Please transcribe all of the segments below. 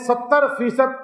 70%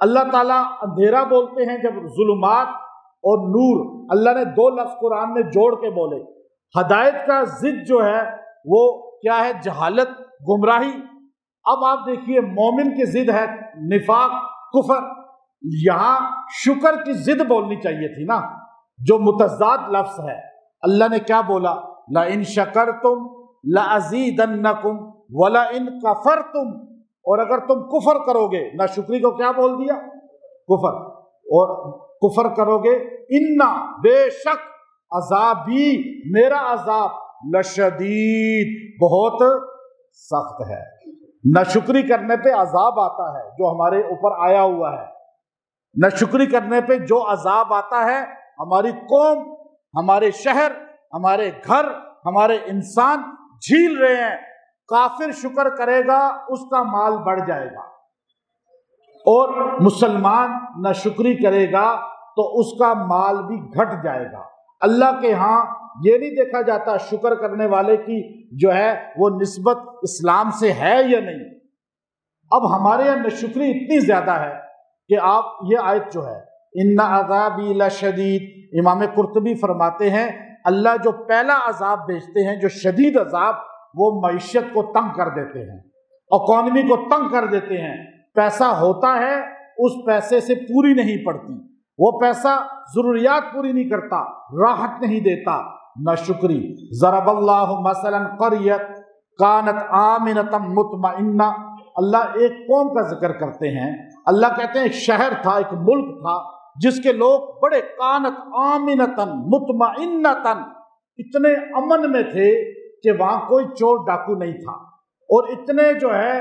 اللہ تعالیٰ اندھیرا بولتے ہیں جب ظلمات اور نور، اللہ نے دو لفظ قرآن میں جوڑ کے بولے۔ ہدایت کا ضد جو ہے وہ کیا ہے؟ جہالت، گمراہی۔ اب آپ دیکھیے مومن کی ضد ہے نفاق، کفر۔ یہاں شکر کی ضد بولنی چاہیے تھی نا، جو متضاد لفظ ہے۔ اللہ نے کیا بولا؟ لَإِن شَكَرْتُمْ لَأَزِيدَنَّكُمْ وَلَئِن كَفَرْتُمْ، اور اگر تم کفر کرو گے، ناشکری کو کیا بول دیا؟ کفر۔ اور کفر کرو گے، اِنَّا، بے شک، عذابی، میرا عذاب، لشدید، بہت سخت ہے۔ ناشکری کرنے پہ عذاب آتا ہے جو ہمارے اوپر آیا ہوا ہے۔ ناشکری کرنے پہ جو عذاب آتا ہے، ہماری قوم، ہمارے شہر، ہمارے گھر، ہمارے انسان جھیل رہے ہیں۔ کافر شکر کرے گا اس کا مال بڑھ جائے گا، اور مسلمان ناشکری کرے گا تو اس کا مال بھی گھٹ جائے گا۔ اللہ کے ہاں یہ نہیں دیکھا جاتا شکر کرنے والے کی جو ہے وہ نسبت اسلام سے ہے یا نہیں۔ اب ہمارے یہاں ناشکری اتنی زیادہ ہے کہ آپ یہ آیت جو ہے ان عذابی لشدید، امام قرطبی فرماتے ہیں اللہ جو پہلا عذاب بھیجتے ہیں، جو شدید عذاب، وہ معیشت کو تنگ کر دیتے ہیں، اکانومی کو تنگ کر دیتے ہیں۔ پیسہ ہوتا ہے، اس پیسے سے پوری نہیں پڑتی، وہ پیسہ ضروریات پوری نہیں کرتا، راحت نہیں دیتا۔ ناشکری۔ ضرب اللہ مثلا قریۃ کانت آمنۃ مطمئنہ، اللہ ایک قوم کا ذکر کرتے ہیں۔ اللہ کہتے ہیں ایک شہر تھا، ایک ملک تھا جس کے لوگ بڑے کانت آمنۃ مطمئنۃ، اتنے امن میں تھے کہ وہاں کوئی چور ڈاکو نہیں تھا، اور اتنے جو ہے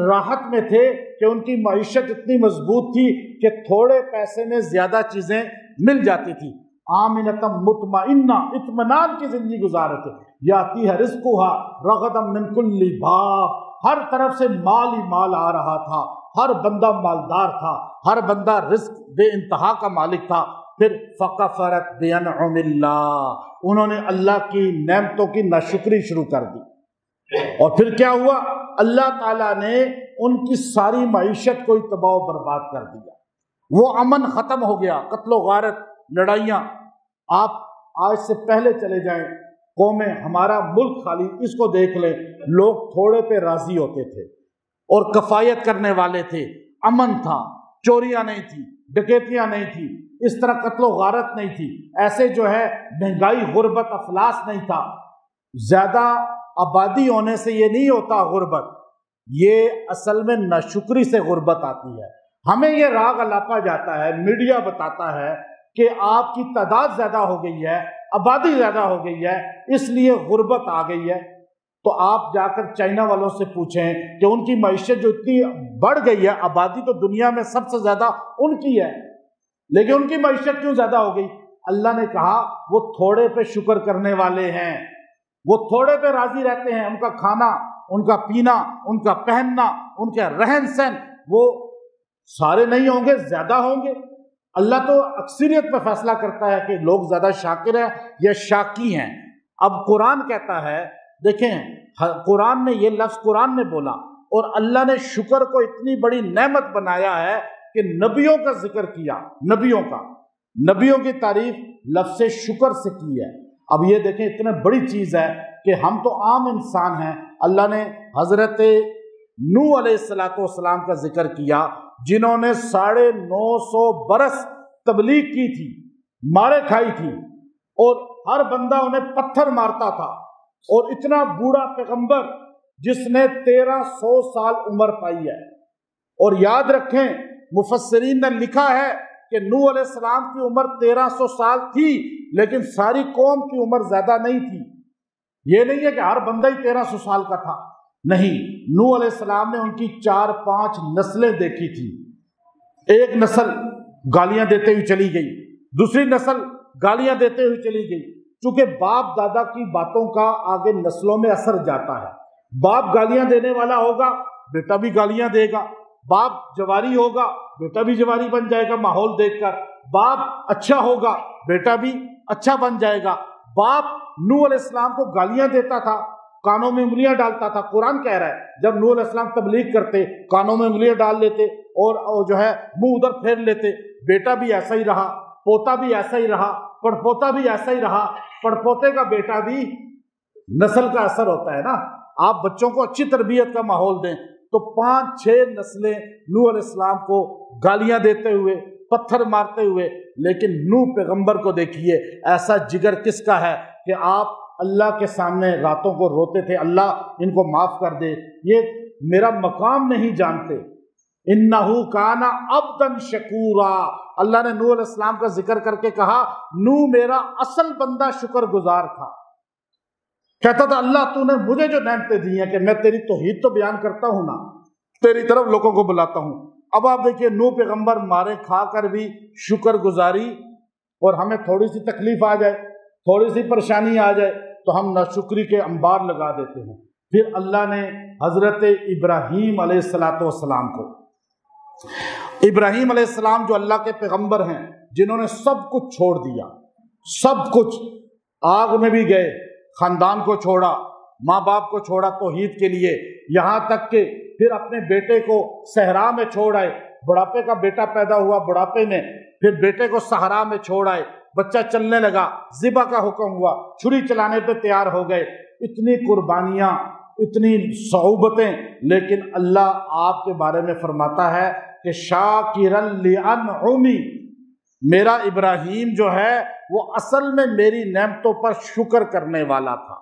راحت میں تھے کہ ان کی معیشت اتنی مضبوط تھی کہ تھوڑے پیسے میں زیادہ چیزیں مل جاتی تھی۔ آمنۃ مطمئنہ، اطمینان کی زندگی گزار رہے تھے۔ یاتیھا رزقھا رغدا من کل باب، ہر طرف سے مال ہی مال آ رہا تھا، ہر بندہ مالدار تھا، ہر بندہ رزق بے انتہا کا مالک تھا۔ پھر فکفرت بانعم اللہ، انہوں نے اللہ کی نعمتوں کی ناشکری شروع کر دی، اور پھر کیا ہوا؟ اللہ تعالیٰ نے ان کی ساری معیشت کو تباہ و برباد کر دیا۔ وہ امن ختم ہو گیا، قتل و غارت، لڑائیاں۔ آپ آج سے پہلے چلے جائیں قومیں، ہمارا ملک خالی، اس کو دیکھ لیں، لوگ تھوڑے پہ راضی ہوتے تھے اور کفایت کرنے والے تھے، امن تھا، چوریاں نہیں تھی، ڈکیتیاں نہیں تھی، اس طرح قتل و غارت نہیں تھی، ایسے جو ہے مہنگائی، غربت، افلاس نہیں تھا۔ زیادہ آبادی ہونے سے یہ نہیں ہوتا غربت، یہ اصل میں ناشکری سے غربت آتی ہے۔ ہمیں یہ راگ الاپا جاتا ہے، میڈیا بتاتا ہے کہ آپ کی تعداد زیادہ ہو گئی ہے، آبادی زیادہ ہو گئی ہے، اس لیے غربت آ گئی ہے۔ تو آپ جا کر چائنا والوں سے پوچھیں کہ ان کی معیشت جو اتنی بڑھ گئی ہے، آبادی تو دنیا میں سب سے زیادہ ان کی ہے، لیکن ان کی معیشت کیوں زیادہ ہو گئی؟ اللہ نے کہا وہ تھوڑے پہ شکر کرنے والے ہیں، وہ تھوڑے پہ راضی رہتے ہیں، ان کا کھانا، ان کا پینا، ان کا پہننا، ان کا رہن سہن، وہ سارے نہیں ہوں گے، زیادہ ہوں گے۔ اللہ تو اکثریت پہ فیصلہ کرتا ہے کہ لوگ زیادہ شاکر ہیں یا شاکی ہیں۔ اب قرآن کہتا ہے، دیکھیں قرآن نے یہ لفظ قرآن نے بولا، اور اللہ نے شکر کو اتنی بڑی نعمت بنایا ہے کہ نبیوں کا ذکر کیا، نبیوں کی تعریف لفظ شکر سے کی ہے۔ اب یہ دیکھیں اتنا بڑی چیز ہے کہ ہم تو عام انسان ہیں، اللہ نے حضرت نوح علیہ السلام کا ذکر کیا، جنہوں نے 950 برس تبلیغ کی تھی، مارے کھائی تھی، اور ہر بندہ انہیں پتھر مارتا تھا، اور اتنا بوڑھا پیغمبر جس نے 1300 سال عمر پائی ہے۔ اور یاد رکھیں مفسرین نے لکھا ہے کہ نوح علیہ السلام کی عمر 1300 سال تھی، لیکن ساری قوم کی عمر زیادہ نہیں تھی۔ یہ نہیں ہے کہ ہر بندہ ہی 1300 سال کا تھا، نہیں، نوح علیہ السلام نے ان کی 4-5 نسلیں دیکھی تھی۔ ایک نسل گالیاں دیتے ہوئی چلی گئی، دوسری نسل گالیاں دیتے ہوئی چلی گئی، چونکہ باپ دادا کی باتوں کا آگے نسلوں میں اثر جاتا ہے۔ باپ گالیاں دینے والا ہوگا، بیٹا بھی گالیاں دے گا، باپ جواری ہوگا، بیٹا بھی جواری بن جائے گا ماحول دیکھ کر، باپ اچھا ہوگا، بیٹا بھی اچھا بن جائے گا۔ باپ نوح علیہ السلام کو گالیاں دیتا تھا، کانوں میں انگلیاں ڈالتا تھا. قرآن کہہ رہا ہے جب نوح علیہ السلام تبلیغ کرتے کانوں میں انگلیاں ڈال لیتے اور جو ہے منہ ادھر پھیر لیتے. بیٹا بھی ایسا ہی رہا, پوتا بھی ایسا ہی رہا, پڑپوتا بھی ایسا ہی رہا. پڑپوتے کا بیٹا بھی نسل کا اثر ہوتا ہے نا. آپ بچوں کو اچھی تربیت کا ماحول دیں تو 5-6 نسلیں نوح علیہ السلام کو گالیاں دیتے ہوئے, پتھر مارتے ہوئے. لیکن نوح پیغمبر کو دیکھیے, ایسا جگر کس کا ہے کہ آپ اللہ کے سامنے راتوں کو روتے تھے, اللہ ان کو معاف کر دے, یہ میرا مقام نہیں جانتے. انہو کان عبدا شکورا. اللہ نے نوح علیہ السلام کا ذکر کر کے کہا نوح میرا اصل بندہ شکر گزار تھا. کہتا تھا اللہ تو نے مجھے جو نعمتیں دی ہیں کہ میں تیری توحید تو بیان کرتا ہوں نا, تیری طرف لوگوں کو بلاتا ہوں. اب آپ دیکھیے نوح پیغمبر مارے کھا کر بھی شکر گزاری, اور ہمیں تھوڑی سی تکلیف آ جائے, تھوڑی سی پریشانی آ جائے تو ہم ناشکری کے انبار لگا دیتے ہیں. پھر اللہ نے حضرت ابراہیم علیہ السلام کو, ابراہیم علیہ السلام جو اللہ کے پیغمبر ہیں جنہوں نے سب کچھ چھوڑ دیا, سب کچھ, آگ میں بھی گئے, خاندان کو چھوڑا, ماں باپ کو چھوڑا توحید کے لیے, یہاں تک کہ پھر اپنے بیٹے کو صحرا میں چھوڑ آئے. بڑھاپے کا بیٹا پیدا ہوا بڑھاپے میں, پھر بیٹے کو صحرا میں چھوڑ آئے, بچہ چلنے لگا, ذبح کا حکم ہوا, چھری چلانے پہ تیار ہو گئے. اتنی قربانیاں, اتنی صعوبتیں, لیکن اللہ آپ کے بارے میں فرماتا ہے کہ شاکرا لانعمی, میرا ابراہیم جو ہے وہ اصل میں میری نعمتوں پر شکر کرنے والا تھا.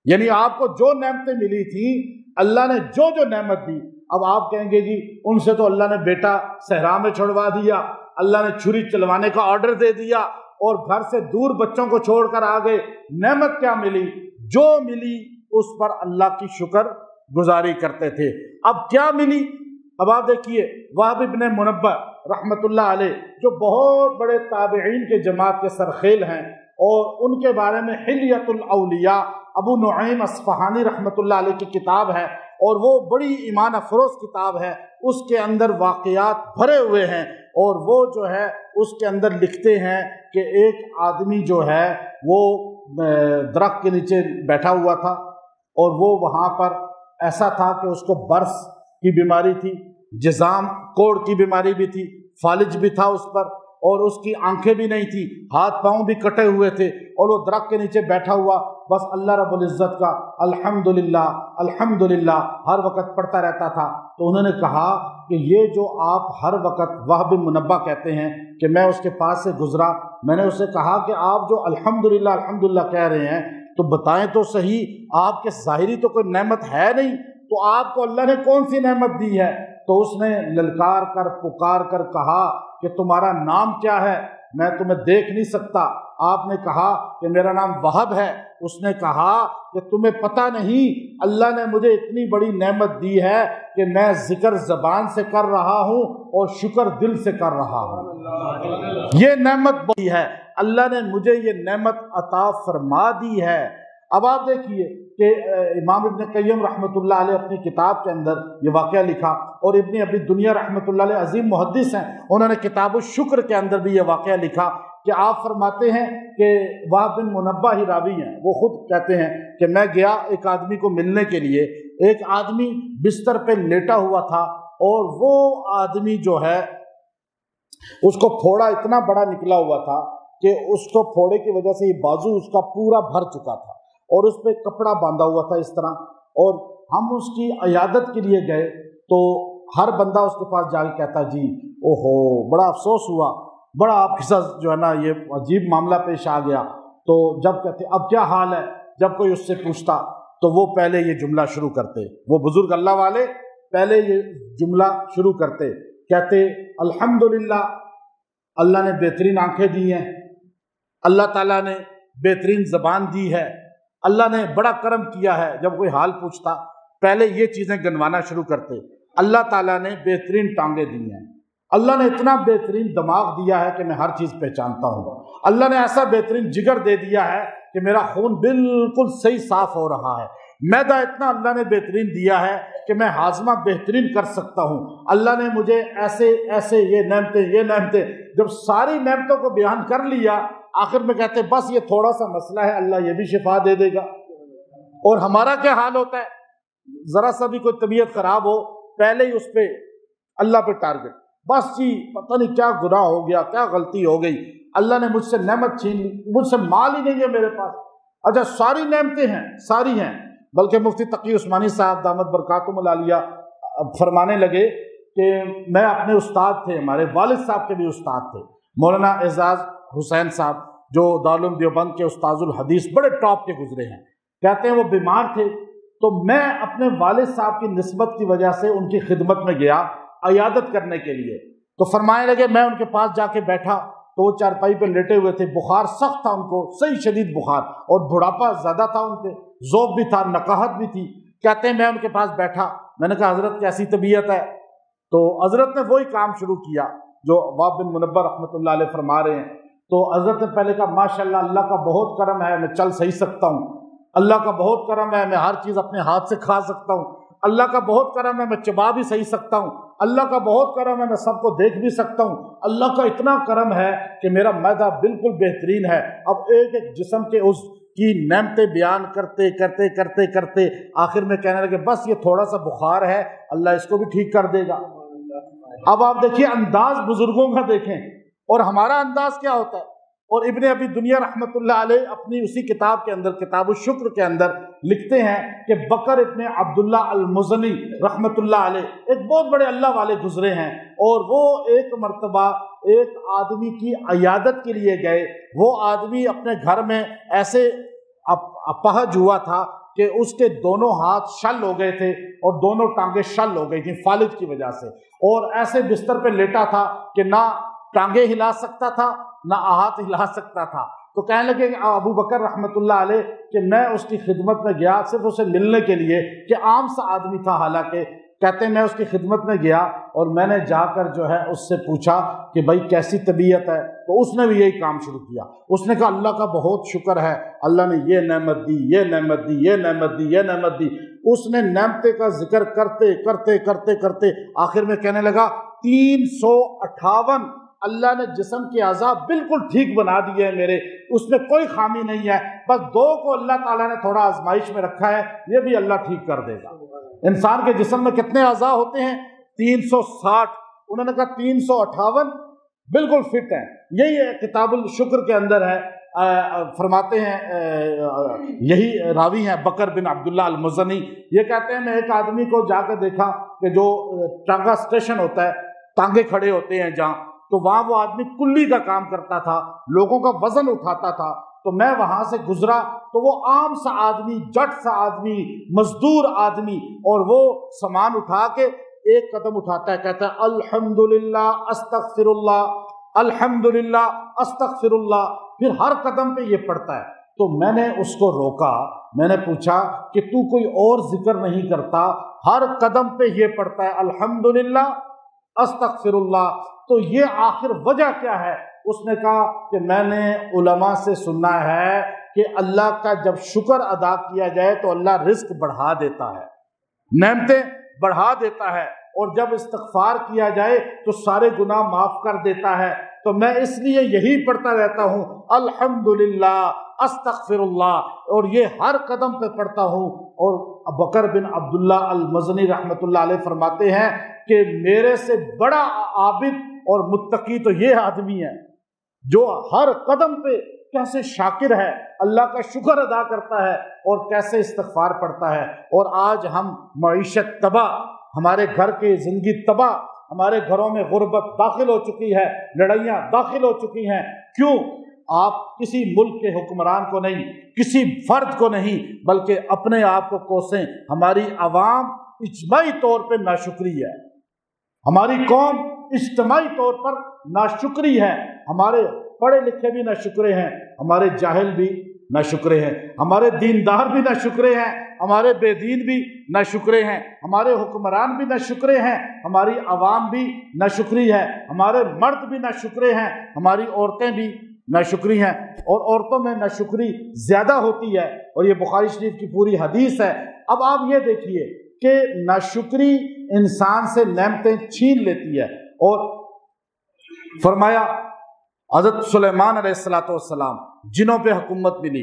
یعنی آپ کو جو نعمتیں ملی تھیں, اللہ نے جو جو نعمت دی, اب آپ کہیں گے جی ان سے تو اللہ نے بیٹا صحرا میں چھڑوا دیا, اللہ نے چھری چلوانے کا آرڈر دے دیا اور گھر سے دور بچوں کو چھوڑ کر آ گئے. نعمت کیا ملی؟ جو ملی اس پر اللہ کی شکر گزاری کرتے تھے. اب کیا ملی؟ اب آپ دیکھیے وہب ابن منبہ رحمۃ اللہ علیہ جو بہت بڑے تابعین کے جماعت کے سرخیل ہیں, اور ان کے بارے میں حلیۃ الاولیاء ابو نعیم اصفہانی رحمۃ اللہ علیہ کی کتاب ہے, اور وہ بڑی ایمان افروز کتاب ہے. اس کے اندر واقعات بھرے ہوئے ہیں, اور وہ جو ہے اس کے اندر لکھتے ہیں کہ ایک آدمی جو ہے وہ درخت کے نیچے بیٹھا ہوا تھا, اور وہ وہاں پر ایسا تھا کہ اس کو برس کی بیماری تھی, جزام کوڑ کی بیماری بھی تھی, فالج بھی تھا اس پر, اور اس کی آنکھیں بھی نہیں تھی, ہاتھ پاؤں بھی کٹے ہوئے تھے, اور وہ درخت کے نیچے بیٹھا ہوا بس اللہ رب العزت کا الحمدللہ الحمدللہ ہر وقت پڑھتا رہتا تھا. تو انہوں نے کہا کہ یہ جو آپ ہر وقت وہب منبہ کہتے ہیں, کہ میں اس کے پاس سے گزرا, میں نے اسے کہا کہ آپ جو الحمدللہ الحمدللہ کہہ رہے ہیں تو بتائیں تو صحیح, آپ کے ظاہری تو کوئی نعمت ہے نہیں, تو آپ کو اللہ نے کون سی نعمت دی ہے؟ تو اس نے للکار کر پکار کر کہا کہ تمہارا نام کیا ہے؟ میں تمہیں دیکھ نہیں سکتا. آپ نے کہا کہ میرا نام وہب ہے. اس نے کہا کہ تمہیں پتہ نہیں اللہ نے مجھے اتنی بڑی نعمت دی ہے کہ میں ذکر زبان سے کر رہا ہوں اور شکر دل سے کر رہا ہوں. یہ نعمت بڑی ہے, اللہ نے مجھے یہ نعمت عطا فرما دی ہے. اب آپ دیکھیے کہ امام ابن قیم رحمۃ اللہ علیہ اپنی کتاب کے اندر یہ واقعہ لکھا, اور ابن ابی دنیا رحمۃ اللہ علیہ عظیم محدث ہیں, انہوں نے کتاب الشکر کے اندر بھی یہ واقعہ لکھا کہ آپ فرماتے ہیں کہ وہب بن منبہ ہی راوی ہیں, وہ خود کہتے ہیں کہ میں گیا ایک آدمی کو ملنے کے لیے, ایک آدمی بستر پہ لیٹا ہوا تھا, اور وہ آدمی جو ہے اس کو پھوڑا اتنا بڑا نکلا ہوا تھا کہ اس کو پھوڑے کی وجہ سے یہ بازو اس کا پورا بھر چکا تھا, اور اس پہ کپڑا باندھا ہوا تھا اس طرح. اور ہم اس کی عیادت کے لیے گئے تو ہر بندہ اس کے پاس جا کے کہتا جی اوہو بڑا افسوس ہوا, بڑا آپ کے ساتھ جو ہے نا یہ عجیب معاملہ پیش آ گیا. تو جب کہتے اب کیا حال ہے, جب کوئی اس سے پوچھتا تو وہ پہلے یہ جملہ شروع کرتے, وہ بزرگ اللہ والے پہلے یہ جملہ شروع کرتے, کہتے الحمدللہ اللہ نے بہترین آنکھیں دی ہیں, اللہ تعالیٰ نے بہترین زبان دی ہے, اللہ نے بڑا کرم کیا ہے. جب کوئی حال پوچھتا پہلے یہ چیزیں گنوانا شروع کرتے, اللہ تعالیٰ نے بہترین ٹانگیں دی ہیں, اللہ نے اتنا بہترین دماغ دیا ہے کہ میں ہر چیز پہچانتا ہوں, اللہ نے ایسا بہترین جگر دے دیا ہے کہ میرا خون بالکل صحیح صاف ہو رہا ہے, معدہ اتنا اللہ نے بہترین دیا ہے کہ میں ہاضمہ بہترین کر سکتا ہوں, اللہ نے مجھے ایسے ایسے یہ نعمتیں. جب ساری نعمتوں کو بیان کر لیا آخر میں کہتے بس یہ تھوڑا سا مسئلہ ہے, اللہ یہ بھی شفا دے دے گا. اور ہمارا کیا حال ہوتا ہے؟ ذرا سا بھی کوئی طبیعت خراب ہو پہلے ہی اس پہ اللہ پہ ٹارگٹ، بس جی پتہ نہیں کیا گناہ ہو گیا، کیا غلطی ہو گئی، اللہ نے مجھ سے نعمت چھین لی، مجھ سے مال ہی نہیں ہے میرے پاس۔ اچھا ساری نعمتیں ہیں، ساری ہیں، بلکہ مفتی تقی عثمانی صاحب دامت برکاتہم العالیہ فرمانے لگے کہ میں اپنے استاد تھے، ہمارے والد صاحب کے بھی استاد تھے، مولانا اعزاز حسین صاحب جو دارالعلوم دیوبند کے استاذ الحدیث بڑے ٹاپ کے گزرے ہیں، کہتے ہیں وہ بیمار تھے تو میں اپنے والد صاحب کی نسبت کی وجہ سے ان کی خدمت میں گیا عیادت کرنے کے لیے، تو فرمانے لگے میں ان کے پاس جا کے بیٹھا تو وہ چارپائی پہ لیٹے ہوئے تھے، بخار سخت تھا ان کو، صحیح شدید بخار، اور بڑھاپا زیادہ تھا ان پہ، ذوق بھی تھا، نقاہت بھی تھی۔ کہتے ہیں میں ان کے پاس بیٹھا، میں نے کہا حضرت کیسی طبیعت ہے؟ تو حضرت نے وہی کام شروع کیا جو وہاب بن منبر رحمۃ اللہ علیہ فرما رہے ہیں۔ تو حضرت نے پہلے کہا ماشاءاللہ اللہ کا بہت کرم ہے، میں چل صحیح سکتا ہوں، اللہ کا بہت کرم ہے میں ہر چیز اپنے ہاتھ سے کھا سکتا ہوں، اللہ کا بہت کرم ہے میں چبا بھی صحیح سکتا ہوں، اللہ کا بہت کرم ہے میں سب کو دیکھ بھی سکتا ہوں، اللہ کا اتنا کرم ہے کہ میرا معدہ بالکل بہترین ہے۔ اب ایک ایک جسم کے اس کی نعمتیں بیان کرتے کرتے کرتے کرتے آخر میں کہنے لگے بس یہ تھوڑا سا بخار ہے، اللہ اس کو بھی ٹھیک کر دے گا۔ اب آپ دیکھیے انداز بزرگوں کا دیکھیں اور ہمارا انداز کیا ہوتا ہے۔ اور ابن ابی دنیا رحمۃ اللہ علیہ اپنی اسی کتاب کے اندر کتاب الشکر کے اندر لکھتے ہیں کہ بکر ابن عبداللہ المزنی رحمۃ اللہ علیہ ایک بہت بڑے اللہ والے گزرے ہیں، اور وہ ایک مرتبہ ایک آدمی کی عیادت کے لیے گئے۔ وہ آدمی اپنے گھر میں ایسے اپہج ہوا تھا کہ اس کے دونوں ہاتھ شل ہو گئے تھے اور دونوں ٹانگیں شل ہو گئی تھیں فالج کی وجہ سے، اور ایسے بستر پہ لیٹا تھا کہ نہ ٹانگیں ہلا سکتا تھا نہ ہاتھ ہلا سکتا تھا۔ تو کہنے لگے ابو بکر رحمۃ اللہ علیہ کہ میں اس کی خدمت میں گیا صرف اسے ملنے کے لیے، کہ عام سا آدمی تھا حالانکہ، کہتے ہیں میں اس کی خدمت میں گیا اور میں نے جا کر جو ہے اس سے پوچھا کہ بھائی کیسی طبیعت ہے، تو اس نے بھی یہی کام شروع کیا۔ اس نے کہا اللہ کا بہت شکر ہے، اللہ نے یہ نعمت دی، یہ نعمت دی، یہ نعمت دی، یہ نعمت دی۔ اس نے نعمتیں کا ذکر کرتے کرتے کرتے کرتے آخر میں کہنے لگا 358 اللہ نے جسم کے اعضاء بالکل ٹھیک بنا دیے ہیں میرے، اس میں کوئی خامی نہیں ہے، بس 2 کو اللہ تعالیٰ نے تھوڑا آزمائش میں رکھا ہے، یہ بھی اللہ ٹھیک کر دے گا۔ انسان کے جسم میں کتنے اعضاء ہوتے ہیں؟ 360۔ انہوں نے کہا 358 بالکل فٹ ہیں۔ یہی کتاب الشکر کے اندر ہے، فرماتے ہیں یہی راوی ہیں بکر بن عبداللہ المزنی، یہ کہتے ہیں میں ایک آدمی کو جا کے دیکھا کہ جو ٹانگا اسٹیشن ہوتا ہے، ٹانگے کھڑے ہوتے ہیں جہاں، تو وہاں وہ آدمی کلی کا کام کرتا تھا، لوگوں کا وزن اٹھاتا تھا۔ تو میں وہاں سے گزرا تو وہ عام سا آدمی، جٹ سا آدمی، مزدور آدمی، اور وہ سامان اٹھا کے ایک قدم اٹھاتا ہے، کہتا ہے الحمدللہ استغفر اللہ، الحمدللہ استغفر اللہ، پھر ہر قدم پہ یہ پڑھتا ہے۔ تو میں نے اس کو روکا، میں نے پوچھا کہ تو کوئی اور ذکر نہیں کرتا، ہر قدم پہ یہ پڑھتا ہے الحمدللہ استغفر اللہ، تو یہ آخر وجہ کیا ہے؟ اس نے کہا کہ میں نے علماء سے سنا ہے کہ اللہ کا جب شکر ادا کیا جائے تو اللہ رزق بڑھا دیتا ہے، نعمتیں بڑھا دیتا ہے، اور جب استغفار کیا جائے تو سارے گناہ معاف کر دیتا ہے۔ تو میں اس لیے یہی پڑھتا رہتا ہوں الحمدللہ استغفر اللہ، اور یہ ہر قدم پہ پڑھتا ہوں۔ اور بکر بن عبداللہ المزنی رحمۃ اللہ علیہ فرماتے ہیں کہ میرے سے بڑا عابد اور متقی تو یہ آدمی ہے جو ہر قدم پہ کیسے شاکر ہے، اللہ کا شکر ادا کرتا ہے اور کیسے استغفار پڑھتا ہے۔ اور آج ہم معیشت تباہ، ہمارے گھر کی زندگی تباہ، ہمارے گھروں میں غربت داخل ہو چکی ہے، لڑائیاں داخل ہو چکی ہیں۔ کیوں؟ آپ کسی ملک کے حکمران کو نہیں، کسی فرد کو نہیں، بلکہ اپنے آپ کو کوسیں۔ ہماری عوام اجتماعی طور پہ ناشکری ہے، ہماری قوم اجتماعی طور پر ناشکری ہے، ہمارے پڑھے لکھے بھی ناشکرے ہیں، ہمارے جاہل بھی ناشکرے ہیں، ہمارے دیندار بھی ناشکرے ہیں، ہمارے بے دین بھی ناشکرے ہیں، ہمارے حکمران بھی ناشکرے ہیں، ہماری عوام بھی ناشکری ہے، ہمارے مرد بھی ناشکرے ہیں، ہماری عورتیں بھی ناشکری ہیں، اور عورتوں میں ناشکری زیادہ ہوتی ہے، اور یہ بخاری شریف کی پوری حدیث ہے۔ اب آپ یہ دیکھیے کہ ناشکری انسان سے نعمتیں چھین لیتی ہے، اور فرمایا حضرت سلیمان علیہ السلام جنوں پہ حکومت ملی،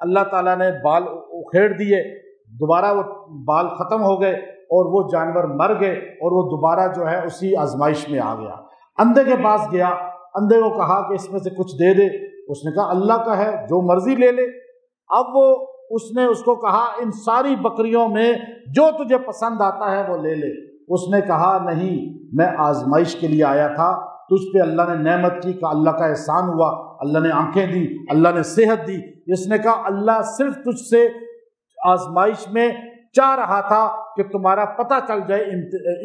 اللہ تعالیٰ نے بال اکھیڑ دیے، دوبارہ وہ بال ختم ہو گئے اور وہ جانور مر گئے اور وہ دوبارہ جو ہے اسی آزمائش میں آ گیا۔ اندھے کے پاس گیا، اندھے کو کہا کہ اس میں سے کچھ دے دے، اس نے کہا اللہ کا ہے، جو مرضی لے لے۔ اب اس نے اس کو کہا ان ساری بکریوں میں جو تجھے پسند آتا ہے وہ لے لے۔ اس نے کہا نہیں، میں آزمائش کے لیے آیا تھا، تجھ پہ اللہ نے نعمت کی، کہ اللہ کا احسان ہوا، اللہ نے آنکھیں دی، اللہ نے صحت دی۔ اس نے کہا اللہ صرف تجھ سے آزمائش میں چاہ رہا تھا کہ تمہارا پتہ چل جائے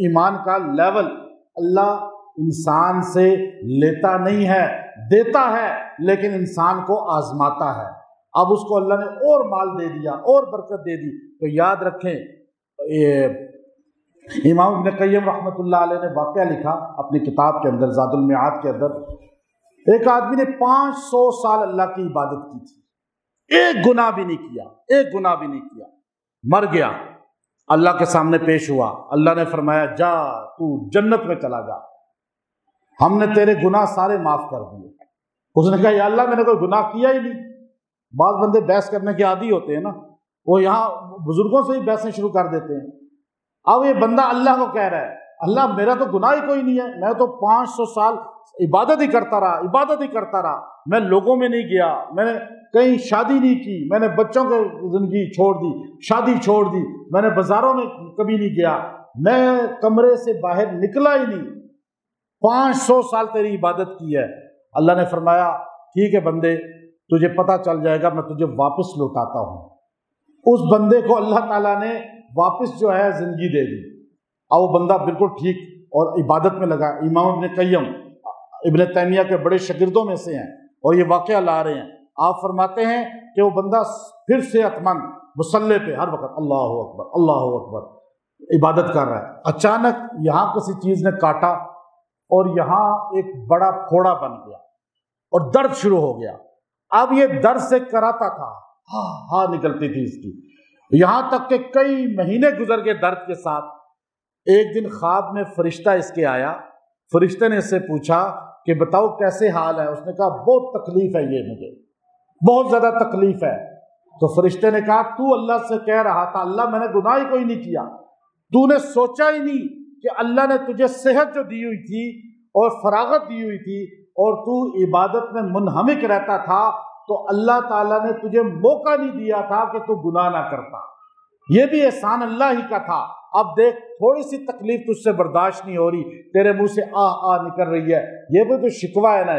ایمان کا لیول۔ اللہ انسان سے لیتا نہیں ہے، دیتا ہے، لیکن انسان کو آزماتا ہے۔ اب اس کو اللہ نے اور مال دے دیا اور برکت دے دی۔ تو یاد رکھیں، امام ابن قیم رحمۃ اللہ علیہ نے واقعہ لکھا اپنی کتاب کے اندر، زاد المعاد کے اندر، ایک آدمی نے 500 سال اللہ کی عبادت کی تھی، ایک گناہ بھی نہیں کیا، ایک گناہ بھی نہیں کیا، مر گیا، اللہ کے سامنے پیش ہوا، اللہ نے فرمایا جا تو جنت میں چلا جا، ہم نے تیرے گناہ سارے معاف کر دیے۔ اس نے کہا یا اللہ میں نے کوئی گناہ کیا ہی نہیں۔ بعض بندے بحث کرنے کے عادی ہوتے ہیں نا، وہ یہاں بزرگوں سے ہی بحثیں شروع کر دیتے ہیں۔ اب یہ بندہ اللہ کو کہہ رہا ہے اللہ میرا تو گناہ ہی کوئی نہیں ہے، میں تو 500 سال عبادت ہی کرتا رہا، عبادت ہی کرتا رہا، میں لوگوں میں نہیں گیا، میں نے کہیں شادی نہیں کی، میں نے بچوں کی زندگی چھوڑ دی، شادی چھوڑ دی، میں نے بازاروں میں کبھی نہیں گیا، میں کمرے سے باہر نکلا ہی نہیں، 500 سال تیری عبادت کی ہے۔ اللہ نے فرمایا ٹھیک ہے بندے، تجھے پتہ چل جائے گا، میں تجھے واپس لوٹاتا ہوں۔ اس بندے کو اللہ تعالیٰ نے واپس جو ہے زندگی دے دی، اور وہ بندہ بالکل ٹھیک اور عبادت میں لگا۔ امام ابن قیم ابن تیمیہ کے بڑے شاگردوں میں سے ہیں اور یہ واقعہ لا رہے ہیں۔ آپ فرماتے ہیں کہ وہ بندہ پھر صحت مند مصلی پہ ہر وقت اللہ اکبر اللہ اکبر عبادت کر رہا ہے۔ اچانک یہاں کسی چیز نے کاٹا اور یہاں ایک بڑا پھوڑا بن گیا اور درد شروع ہو گیا۔ اب یہ درد سے کراتا تھا، ہاں نکلتی تھی اس کی، یہاں تک کہ کئی مہینے گزر گئے درد کے ساتھ۔ ایک دن خواب میں فرشتہ اس کے آیا، فرشتے نے اس سے پوچھا کہ بتاؤ کیسے حال ہے؟ اس نے کہا بہت تکلیف ہے، یہ مجھے بہت زیادہ تکلیف ہے۔ تو فرشتے نے کہا تو اللہ سے کہہ رہا تھا اللہ میں نے گناہ ہی کوئی نہیں کیا، تو نے سوچا ہی نہیں کہ اللہ نے تجھے صحت جو دی ہوئی تھی اور فراغت دی ہوئی تھی اور تو عبادت میں منہمک رہتا تھا، تو اللہ تعالیٰ نے تجھے موقع نہیں دیا تھا کہ تو گناہ نہ کرتا، یہ بھی احسان اللہ ہی کا تھا۔ اب دیکھ تھوڑی سی تکلیف تجھ سے برداشت نہیں ہو رہی، تیرے منہ سے آ نکل رہی ہے، یہ بھی تو شکوہ ہے نا،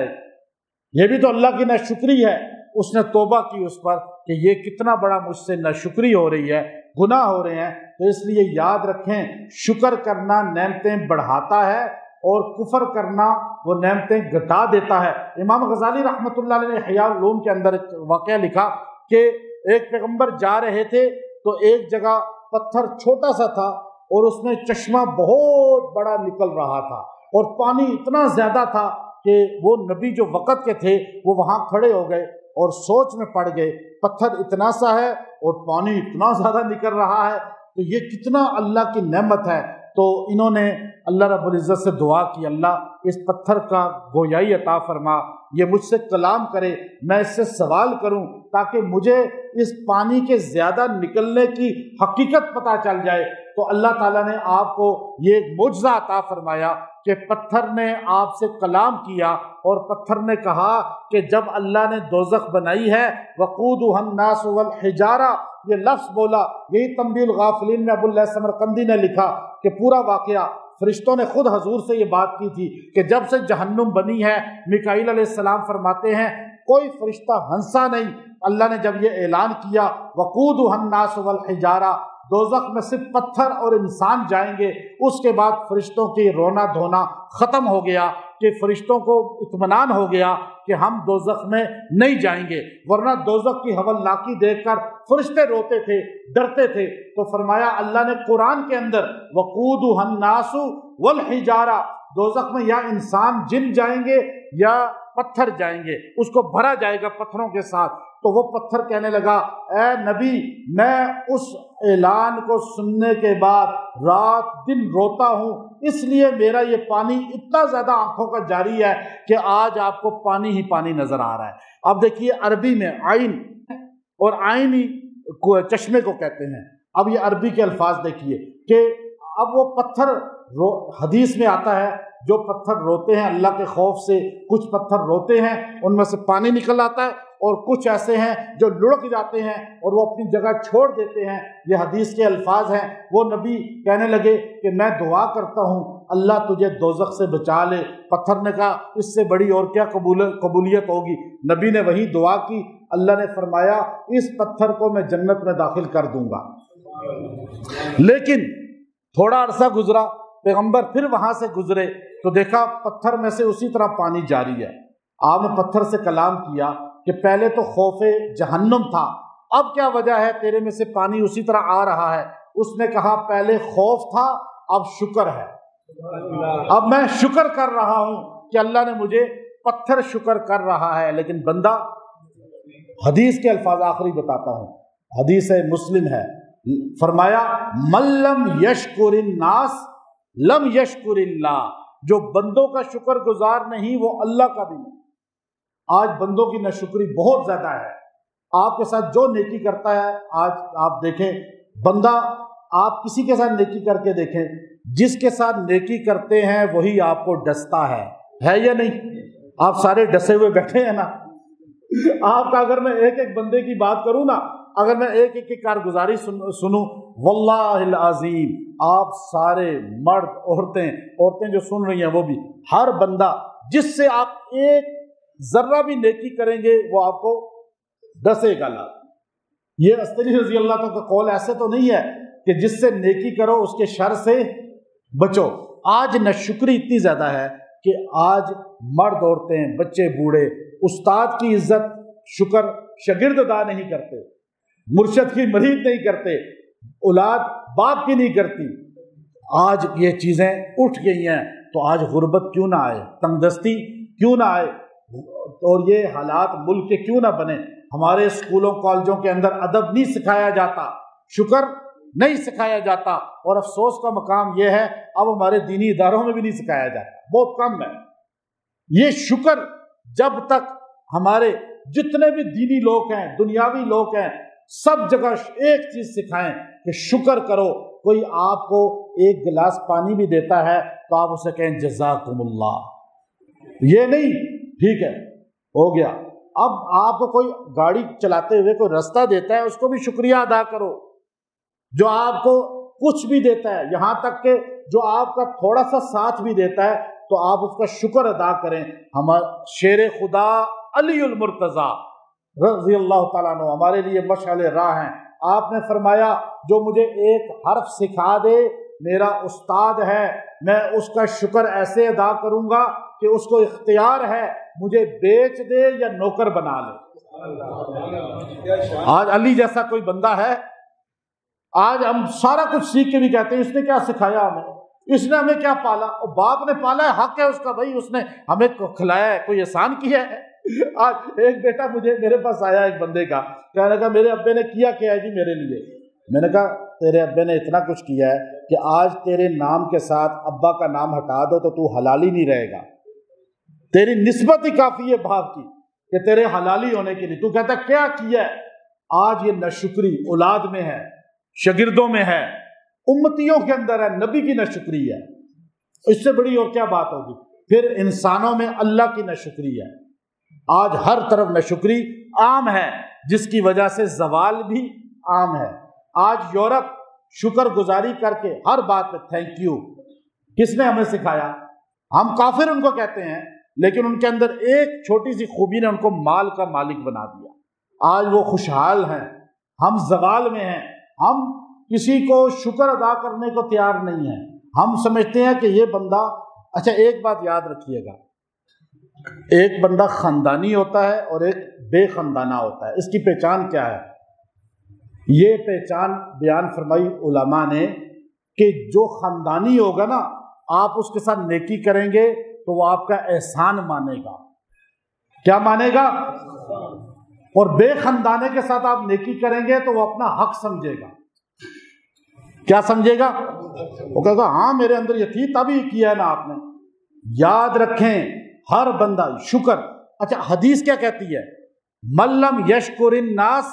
یہ بھی تو اللہ کی ناشکری ہے۔ اس نے توبہ کی اس پر کہ یہ کتنا بڑا مجھ سے ناشکری ہو رہی ہے، گناہ ہو رہے ہیں۔ تو اس لیے یاد رکھیں شکر کرنا نعمتیں بڑھاتا ہے اور کفر کرنا وہ نعمتیں گھٹا دیتا ہے۔ امام غزالی رحمۃ اللہ علیہ نے احیاء العلوم کے اندر ایک واقعہ لکھا کہ ایک پیغمبر جا رہے تھے تو ایک جگہ پتھر چھوٹا سا تھا اور اس میں چشمہ بہت بڑا نکل رہا تھا اور پانی اتنا زیادہ تھا کہ وہ نبی جو وقت کے تھے وہ وہاں کھڑے ہو گئے اور سوچ میں پڑ گئے، پتھر اتنا سا ہے اور پانی اتنا زیادہ نکل رہا ہے، تو یہ کتنا اللہ کی نعمت ہے۔ تو انہوں نے اللہ رب العزت سے دعا کی اللہ اس پتھر کا گویائی عطا فرما، یہ مجھ سے کلام کرے، میں اس سے سوال کروں تاکہ مجھے اس پانی کے زیادہ نکلنے کی حقیقت پتہ چل جائے۔ تو اللہ تعالیٰ نے آپ کو یہ ایک معجزہ عطا فرمایا کہ پتھر نے آپ سے کلام کیا اور پتھر نے کہا کہ جب اللہ نے دوزخ بنائی ہے وقودها الناس والحجارہ، یہ لفظ بولا، یہی تنبیہ الغافلین میں ابو اللہ سمرقندی نے لکھا کہ پورا واقعہ فرشتوں نے خود حضور سے یہ بات کی تھی کہ جب سے جہنم بنی ہے، میکائیل علیہ السلام فرماتے ہیں کوئی فرشتہ ہنسا نہیں۔ اللہ نے جب یہ اعلان کیا وقودها الناس والحجارہ، دوزخ میں صرف پتھر اور انسان جائیں گے، اس کے بعد فرشتوں کی رونا دھونا ختم ہو گیا کہ فرشتوں کو اطمینان ہو گیا کہ ہم دوزخ میں نہیں جائیں گے، ورنہ دوزخ کی ہولناکی دیکھ کر فرشتے روتے تھے، ڈرتے تھے۔ تو فرمایا اللہ نے قرآن کے اندر وقودها الناس والحجارہ، دوزخ میں یا انسان جن جائیں گے یا پتھر جائیں گے، اس کو بھرا جائے گا پتھروں کے ساتھ۔ تو وہ پتھر کہنے لگا اے نبی میں اس اعلان کو سننے کے بعد رات دن روتا ہوں، اس لیے میرا یہ پانی اتنا زیادہ آنکھوں کا جاری ہے کہ آج آپ کو پانی ہی پانی نظر آ رہا ہے۔ اب دیکھیے عربی میں عین اور آئینی چشمے کو کہتے ہیں۔ اب یہ عربی کے الفاظ دیکھیے کہ اب وہ پتھر حدیث میں آتا ہے جو پتھر روتے ہیں اللہ کے خوف سے، کچھ پتھر روتے ہیں ان میں سے پانی نکل آتا ہے، اور کچھ ایسے ہیں جو لڑک جاتے ہیں اور وہ اپنی جگہ چھوڑ دیتے ہیں۔ یہ حدیث کے الفاظ ہیں۔ وہ نبی کہنے لگے کہ میں دعا کرتا ہوں اللہ تجھے دوزخ سے بچا لے۔ پتھر نے کہا اس سے بڑی اور کیا قبولیت ہوگی؟ نبی نے وہی دعا کی، اللہ نے فرمایا اس پتھر کو میں جنت میں داخل کر دوں گا۔ لیکن تھوڑا عرصہ گزرا، پیغمبر پھر وہاں سے گزرے تو دیکھا پتھر میں سے اسی طرح پانی جاری ہے۔ آپ نے پتھر سے کلام کیا کہ پہلے تو خوف جہنم تھا، اب کیا وجہ ہے تیرے میں سے پانی اسی طرح آ رہا ہے؟ اس نے کہا پہلے خوف تھا اب شکر ہے، اب میں شکر کر رہا ہوں کہ اللہ نے مجھے پتھر شکر کر رہا ہے۔ لیکن بندہ، حدیث کے الفاظ آخری بتاتا ہوں، حدیث مسلم ہے، فرمایا من لم یشکر الناس لم یشکر اللہ، جو بندوں کا شکر گزار نہیں وہ اللہ کا بھی نہیں۔ آج بندوں کی ناشکری بہت زیادہ ہے۔ آپ کے ساتھ جو نیکی کرتا ہے، آج آپ دیکھیں بندہ، آپ کسی کے ساتھ نیکی کر کے دیکھیں، جس کے ساتھ نیکی کرتے ہیں وہی آپ کو ڈستا ہے یا نہیں؟ آپ سارے ڈسے ہوئے بیٹھے ہیں نا۔ آپ کا اگر میں ایک ایک بندے کی بات کروں نا، اگر میں ایک ایک کی کارگزاری سنوں، واللہ العظیم آپ سارے مرد عورتیں جو سن رہی ہیں وہ بھی، ہر بندہ جس سے آپ ایک ذرہ بھی نیکی کریں گے وہ آپ کو ڈسے گا۔ یہ استری رضی اللہ عنہ کا قول ایسے تو نہیں ہے کہ جس سے نیکی کرو اس کے شر سے بچو۔ آج ناشکری اتنی زیادہ ہے کہ آج مرد عورتیں، بچے بوڑھے، استاد کی عزت شکر شاگرد ادا نہیں کرتے، مرشد کی مرید نہیں کرتے، اولاد باپ کی نہیں کرتی۔ آج یہ چیزیں اٹھ گئی ہیں تو آج غربت کیوں نہ آئے، تنگ دستی کیوں نہ آئے، اور یہ حالات ملک کے کیوں نہ بنے۔ ہمارے اسکولوں کالجوں کے اندر ادب نہیں سکھایا جاتا، شکر نہیں سکھایا جاتا، اور افسوس کا مقام یہ ہے اب ہمارے دینی اداروں میں بھی نہیں سکھایا جاتا، بہت کم ہے۔ یہ شکر جب تک ہمارے جتنے بھی دینی لوگ ہیں، دنیاوی لوگ ہیں، سب جگہ ایک چیز سکھائیں کہ شکر کرو۔ کوئی آپ کو ایک گلاس پانی بھی دیتا ہے تو آپ اسے کہیں جزاکم اللہ، یہ نہیں ٹھیک ہے ہو گیا۔ اب آپ کو کوئی گاڑی چلاتے ہوئے کوئی رستہ دیتا ہے اس کو بھی شکریہ ادا کرو، جو آپ کو کچھ بھی دیتا ہے، یہاں تک کہ جو آپ کا تھوڑا سا ساتھ بھی دیتا ہے تو آپ اس کا شکر ادا کریں۔ شیر خدا علی المرتضی رضی اللہ تعالیٰ عنہ ہمارے لیے مشعل راہ ہیں۔ آپ نے فرمایا جو مجھے ایک حرف سکھا دے میرا استاد ہے، میں اس کا شکر ایسے ادا کروں گا کہ اس کو اختیار ہے مجھے بیچ دے یا نوکر بنا لے۔ آج علی جیسا کوئی بندہ ہے؟ آج ہم سارا کچھ سیکھ کے بھی کہتے ہیں اس نے کیا سکھایا ہمیں، اس نے ہمیں کیا پالا؟ اور باپ نے پالا ہے، حق ہے اس کا، بھائی اس نے ہمیں کھلایا ہے، کوئی احسان کیا ہے؟ آج ایک بیٹا میرے پاس آیا ایک بندے کا، کہنے لگا میرے ابے نے کیا ہے جی میرے لیے؟ میں نے کہا تیرے ابے نے اتنا کچھ کیا ہے کہ آج تیرے نام کے ساتھ ابا کا نام ہٹا دو تو تو حلالی نہیں رہے گا، تیری نسبت ہی کافی ہے باپ کی کہ تیرے حلالی ہونے کے لیے۔ تو کہتا کیا کیا ہے؟ آج یہ ناشکری اولاد میں ہے، شاگردوں میں ہے، امتیوں کے اندر ہے، نبی کی ناشکری ہے، اس سے بڑی اور کیا بات ہوگی؟ پھر انسانوں میں اللہ کی ناشکری ہے۔ آج ہر طرف ناشکری عام ہے جس کی وجہ سے زوال بھی عام ہے۔ آج یورپ شکر گزاری کر کے ہر بات پہ تھینک یو، کس نے ہمیں سکھایا؟ ہم کافر ان کو کہتے ہیں، لیکن ان کے اندر ایک چھوٹی سی خوبی نے ان کو مال کا مالک بنا دیا۔ آج وہ خوشحال ہیں، ہم زوال میں ہیں، ہم کسی کو شکر ادا کرنے کو تیار نہیں ہیں۔ ہم سمجھتے ہیں کہ یہ بندہ، اچھا ایک بات یاد رکھیے گا، ایک بندہ خاندانی ہوتا ہے اور ایک بے خاندانہ ہوتا ہے۔ اس کی پہچان کیا ہے؟ یہ پہچان بیان فرمائی علماء نے کہ جو خاندانی ہوگا نا، آپ اس کے ساتھ نیکی کریں گے تو وہ آپ کا احسان مانے گا۔ کیا مانے گا؟ اور بے خاندانے کے ساتھ آپ نیکی کریں گے تو وہ اپنا حق سمجھے گا۔ کیا سمجھے گا؟ وہ کہے گا ہاں میرے اندر یہ تھی تب ہی کیا ہے نا آپ نے۔ یاد رکھیں ہر بندہ شکر، اچھا حدیث کیا کہتی ہے؟ من لم یشکر الناس